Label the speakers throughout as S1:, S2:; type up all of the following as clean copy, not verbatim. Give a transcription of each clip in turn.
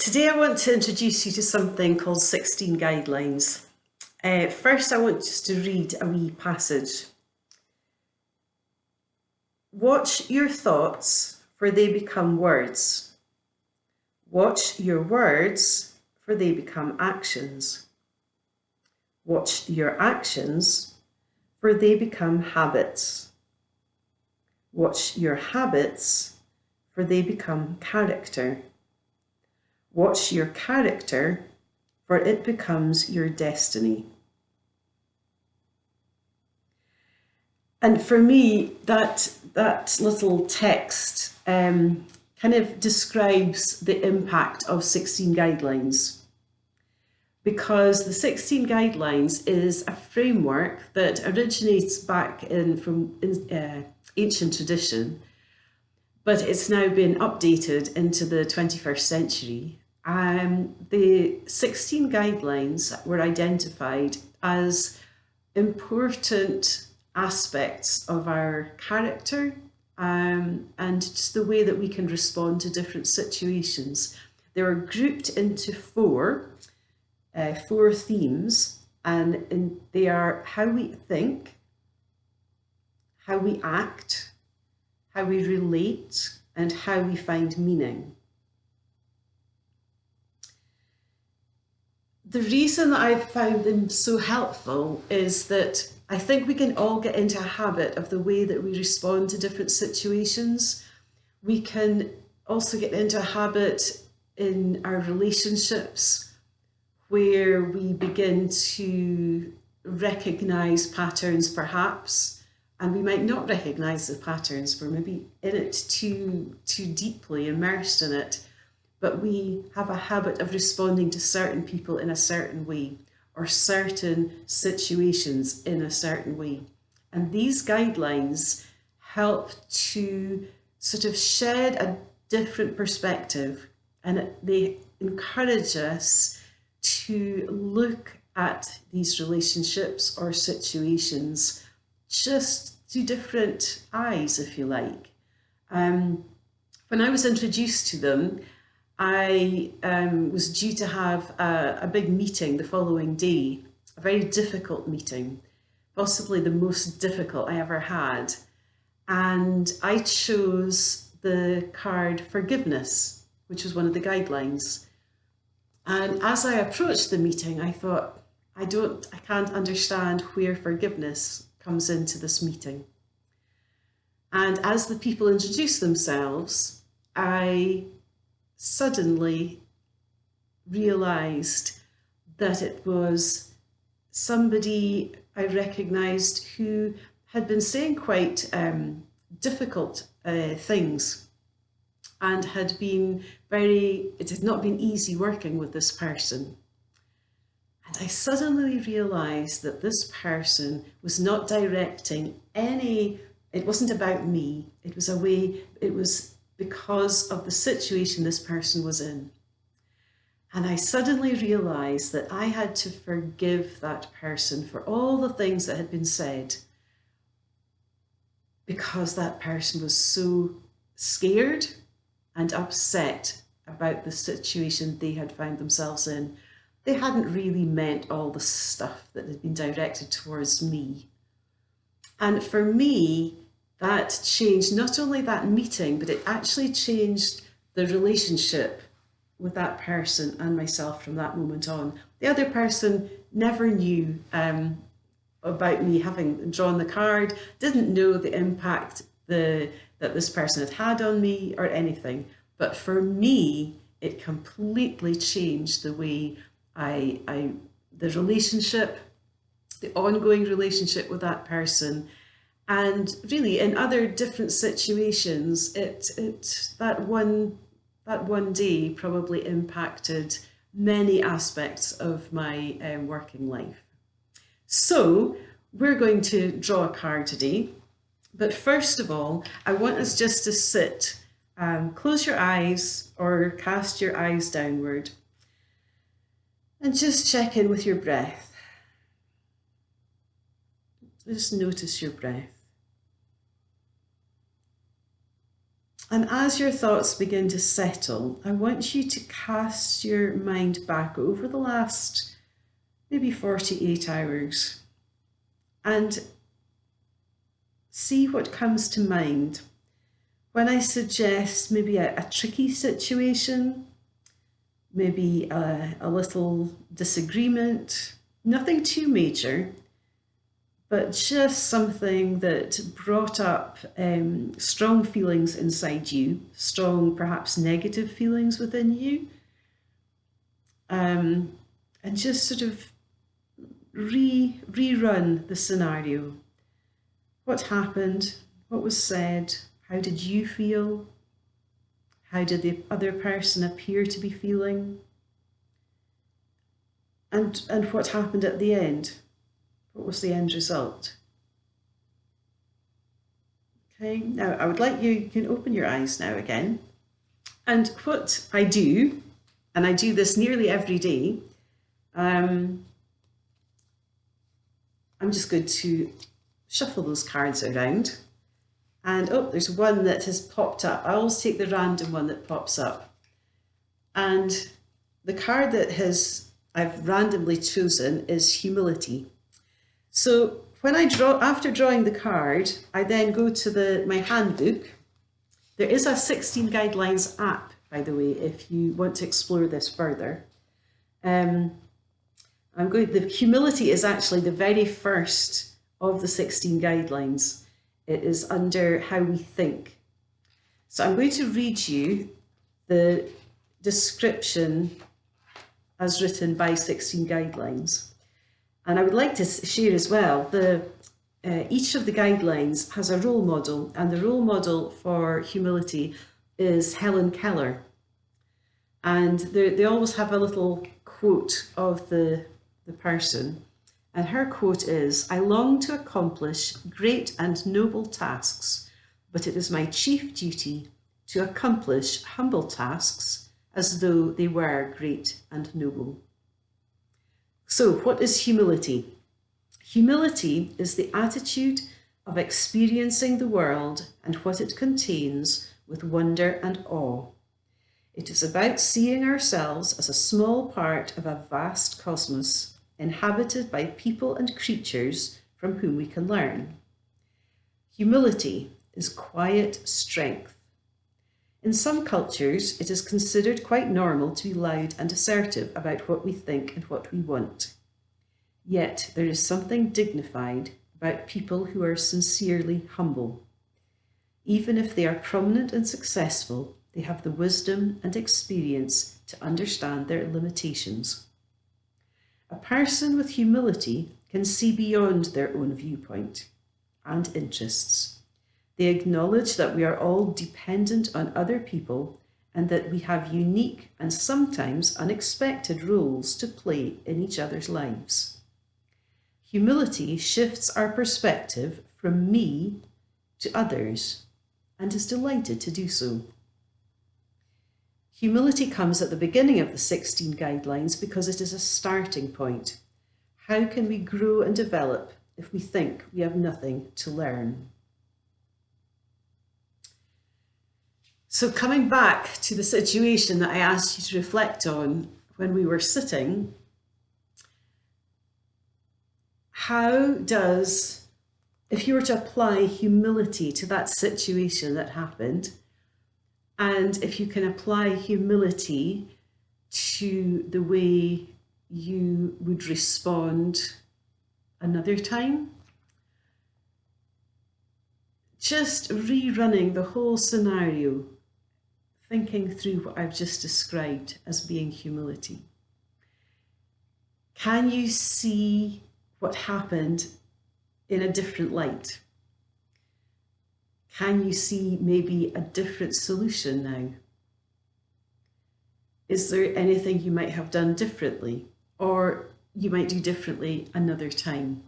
S1: Today I want to introduce you to something called 16 guidelines. First I want just to read a wee passage. Watch your thoughts, for they become words. Watch your words, for they become actions. Watch your actions, for they become habits. Watch your habits, for they become character. Watch your character, for it becomes your destiny. And for me, that little text kind of describes the impact of 16 guidelines. Because the 16 guidelines is a framework that originates back from ancient tradition, but it's now been updated into the 21st century. The 16 guidelines were identified as important aspects of our character and just the way that we can respond to different situations. They were grouped into four themes, and they are how we think, how we act, how we relate, and how we find meaning. The reason that I've found them so helpful is that I think we can all get into a habit of the way that we respond to different situations. We can also get into a habit in our relationships where we begin to recognize patterns perhaps, and we might not recognize the patterns. We're maybe in it too deeply immersed in it, but we have a habit of responding to certain people in a certain way or certain situations in a certain way. And these guidelines help to sort of shed a different perspective, and they encourage us to look at these relationships or situations just through different eyes, if you like. When I was introduced to them, I was due to have a big meeting the following day, a very difficult meeting, possibly the most difficult I ever had. And I chose the card forgiveness, which was one of the guidelines. And as I approached the meeting, I thought, I can't understand where forgiveness comes into this meeting. And as the people introduced themselves, I suddenly realized that it was somebody I recognized who had been saying quite difficult things, and it had not been easy working with this person. And I suddenly realized that this person was not directing it wasn't about me. It was because of the situation this person was in. And I suddenly realized that I had to forgive that person for all the things that had been said, because that person was so scared and upset about the situation they had found themselves in. They hadn't really meant all the stuff that had been directed towards me. And for me, that changed not only that meeting, but it actually changed the relationship with that person and myself from that moment on. The other person never knew about me having drawn the card, didn't know the impact that this person had on me or anything. But for me, it completely changed the way the relationship, the ongoing relationship with that person. And really in other different situations, that one day probably impacted many aspects of my working life. So we're going to draw a card today. But first of all, I want us just to sit, close your eyes or cast your eyes downward, and just check in with your breath. Just notice your breath. And as your thoughts begin to settle, I want you to cast your mind back over the last maybe 48 hours and see what comes to mind. When I suggest maybe a tricky situation, maybe a little disagreement, nothing too major, but just something that brought up strong feelings inside you, strong, perhaps negative feelings within you, and just sort of rerun the scenario. What happened? What was said? How did you feel? How did the other person appear to be feeling? And what happened at the end? What was the end result? Okay, now I would like you can open your eyes now again. And what I do, and I do this nearly every day, I'm just going to shuffle those cards around. And oh, there's one that has popped up. I always take the random one that pops up. And the card that I've randomly chosen is humility. So when I after drawing the card, I then go to my handbook. There is a 16 Guidelines app, by the way, if you want to explore this further. The humility is actually the very first of the 16 guidelines. It is under how we think. So I'm going to read you the description as written by 16 Guidelines. And I would like to share as well, each of the guidelines has a role model, and the role model for humility is Helen Keller. And they always have a little quote of the person. And her quote is, "I long to accomplish great and noble tasks, but it is my chief duty to accomplish humble tasks as though they were great and noble." So what is humility? Humility is the attitude of experiencing the world and what it contains with wonder and awe. It is about seeing ourselves as a small part of a vast cosmos, inhabited by people and creatures from whom we can learn. Humility is quiet strength. In some cultures, it is considered quite normal to be loud and assertive about what we think and what we want. Yet there is something dignified about people who are sincerely humble. Even if they are prominent and successful, they have the wisdom and experience to understand their limitations. A person with humility can see beyond their own viewpoint and interests. They acknowledge that we are all dependent on other people and that we have unique and sometimes unexpected roles to play in each other's lives. Humility shifts our perspective from me to others and is delighted to do so. Humility comes at the beginning of the 16 guidelines because it is a starting point. How can we grow and develop if we think we have nothing to learn? So coming back to the situation that I asked you to reflect on when we were sitting, if you were to apply humility to that situation that happened, and if you can apply humility to the way you would respond another time, just rerunning the whole scenario, thinking through what I've just described as being humility. Can you see what happened in a different light? Can you see maybe a different solution now? Is there anything you might have done differently, or you might do differently another time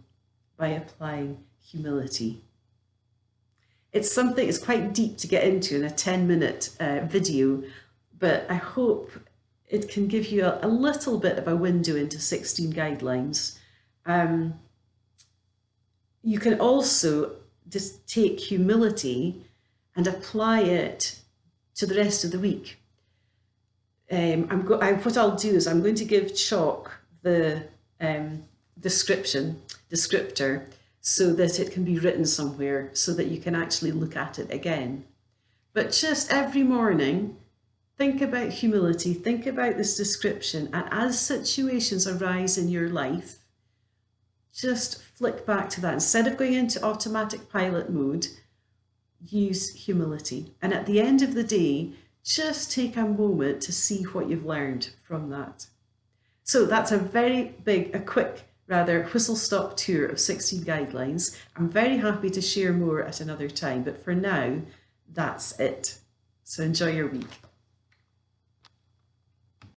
S1: by applying humility? It's quite deep to get into in a 10-minute video, but I hope it can give you a little bit of a window into 16 guidelines. You can also just take humility and apply it to the rest of the week. What I'll do is I'm going to give chalk the descriptor, so that it can be written somewhere so that you can actually look at it again. But just every morning, think about humility, think about this description, and as situations arise in your life, just flick back to that. Instead of going into automatic pilot mode, use humility. And at the end of the day, just take a moment to see what you've learned from that. So that's a quick whistle-stop tour of 16 guidelines. I'm very happy to share more at another time, but for now, that's it. So enjoy your week.